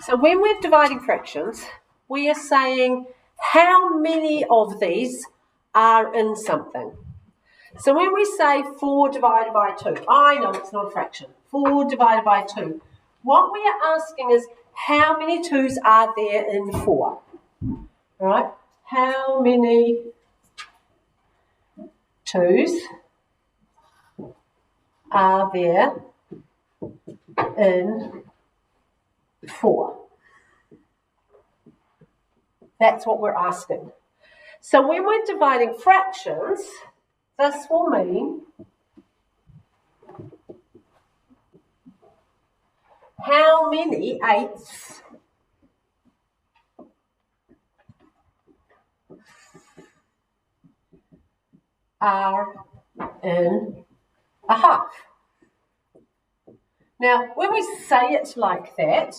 So when we're dividing fractions, we are saying how many of these are in something. So when we say 4 divided by 2, I know it's not a fraction, 4 divided by 2, what we are asking is how many 2's are there in 4? Right? How many 2's are there in 4? That's what we're asking. So when we're dividing fractions, this will mean how many 8's are in a half. Now, when we say it like that,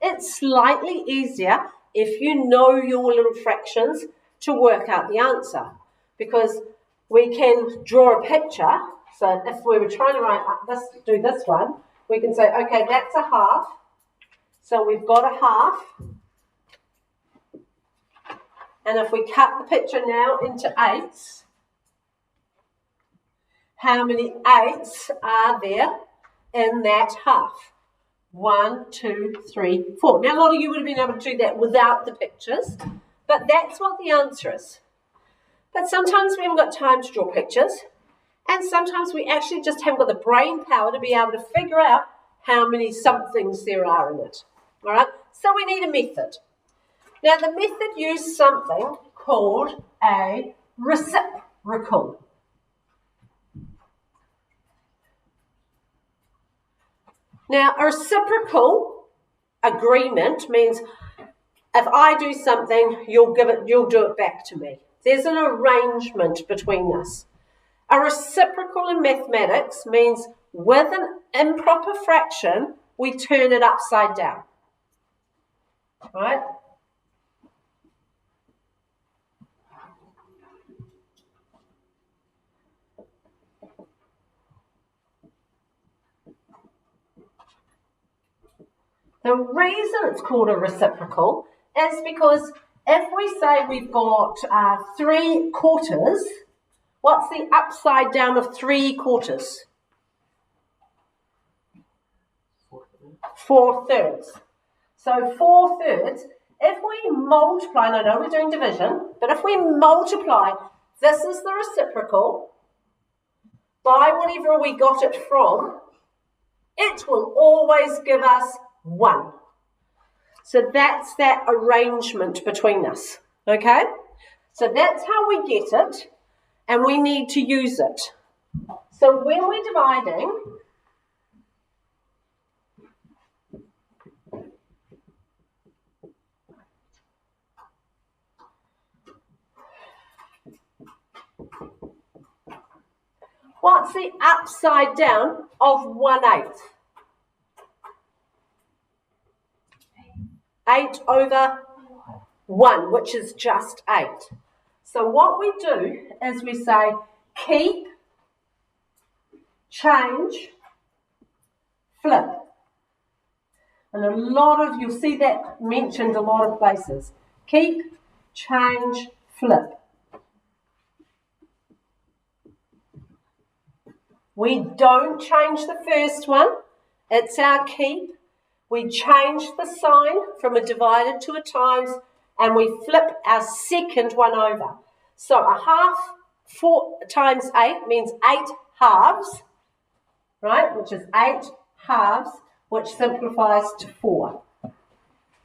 it's slightly easier if you know your little fractions to work out the answer, because we can draw a picture. So if we were trying to do this one, we can say, okay, that's a half. So we've got a half. And if we cut the picture now into 8's, how many 8's are there in that half? 1, 2, 3, 4. Now, a lot of you would have been able to do that without the pictures, but that's what the answer is. But sometimes we haven't got time to draw pictures, and sometimes we actually just haven't got the brain power to be able to figure out how many somethings there are in it. All right? So we need a method. Now, the method used something called a reciprocal. Now, a reciprocal agreement means if I do something, you'll do it back to me. There's an arrangement between us. A reciprocal in mathematics means with an improper fraction, we turn it upside down. Right? The reason it's called a reciprocal is because if we say we've got 3 quarters, what's the upside down of 3 quarters? 4/3. So 4/3, if we multiply, and I know we're doing division, but if we multiply, this is the reciprocal, by whatever we got it from, it will always give us 1. So that's that arrangement between us, okay? So that's how we get it, and we need to use it. So when we're dividing, what's the upside down of 1/8? 8/1, which is just 8. So what we do is we say keep, change, flip. And you'll see that mentioned a lot of places. Keep, change, flip. We don't change the first one. It's our keep. We change the sign from a divided to a times, and we flip our second one over. So a half 4 times 8 means 8 halves, right? Which is 8 halves, which simplifies to 4.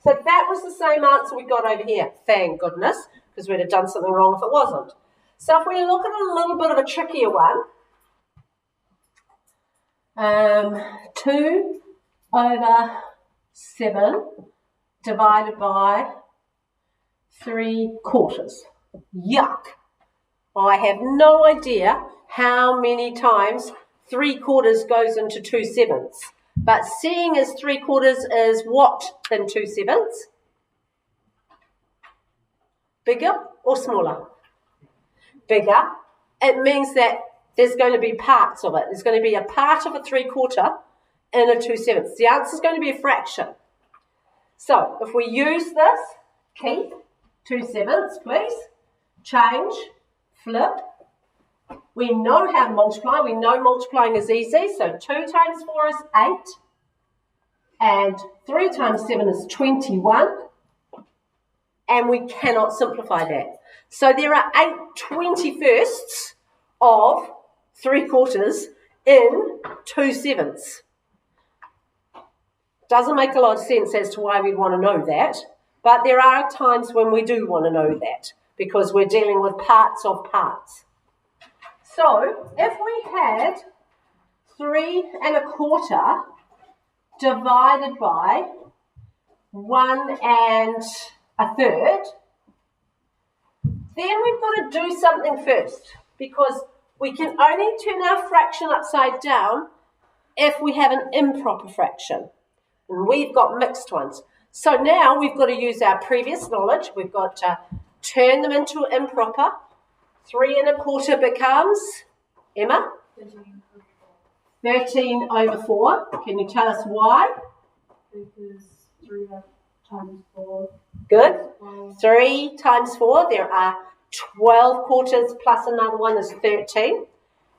So that was the same answer we got over here, thank goodness, because we'd have done something wrong if it wasn't. So if we look at a little bit of a trickier one, 2/7 divided by 3/4. Yuck. I have no idea how many times 3/4 goes into 2/7. But seeing as 3/4 is what than 2/7? Bigger or smaller? Bigger. It means that there's going to be parts of it. There's going to be a part of a 3/4 and a 2/7. The answer is going to be a fraction. So if we use this, keep 2/7, please, change, flip. We know how to multiply. We know multiplying is easy. So 2 times 4 is 8. And 3 times 7 is 21. And we cannot simplify that. So there are 8 21sts of 3/4 in 2/7. Doesn't make a lot of sense as to why we'd want to know that, but there are times when we do want to know that because we're dealing with parts of parts. So if we had 3 1/4 divided by 1 1/3, then we've got to do something first because we can only turn our fraction upside down if we have an improper fraction. And we've got mixed ones. So now we've got to use our previous knowledge. We've got to turn them into improper. 3 1/4 becomes, Emma? 13/4. Can you tell us why? Because 3 times 4. Good. 3 times 4, there are 12/4 plus another one is 13.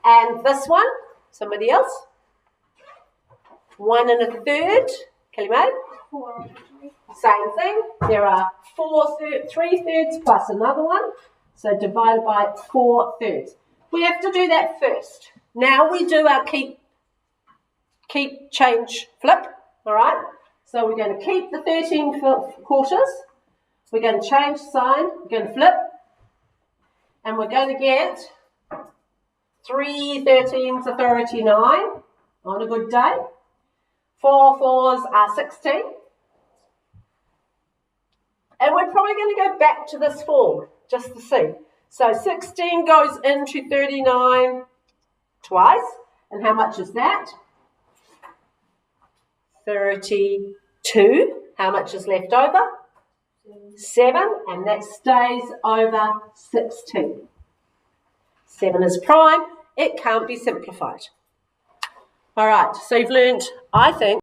And this one, somebody else? 1 1/3. Kalimad? 4. Same thing. There are 3/3 plus another one. So divided by 4/3. We have to do that first. Now we do our keep, change, flip. All right. So we're going to keep the 13/4. We're going to change sign. We're going to flip. And we're going to get 3 13s are 39 on a good day. 4 4s are 16. And we're probably going to go back to this form just to see. So 16 goes into 39 twice. And how much is that? 32. How much is left over? 7. And that stays over 16. 7 is prime. It can't be simplified. All right, so you've learned, I think,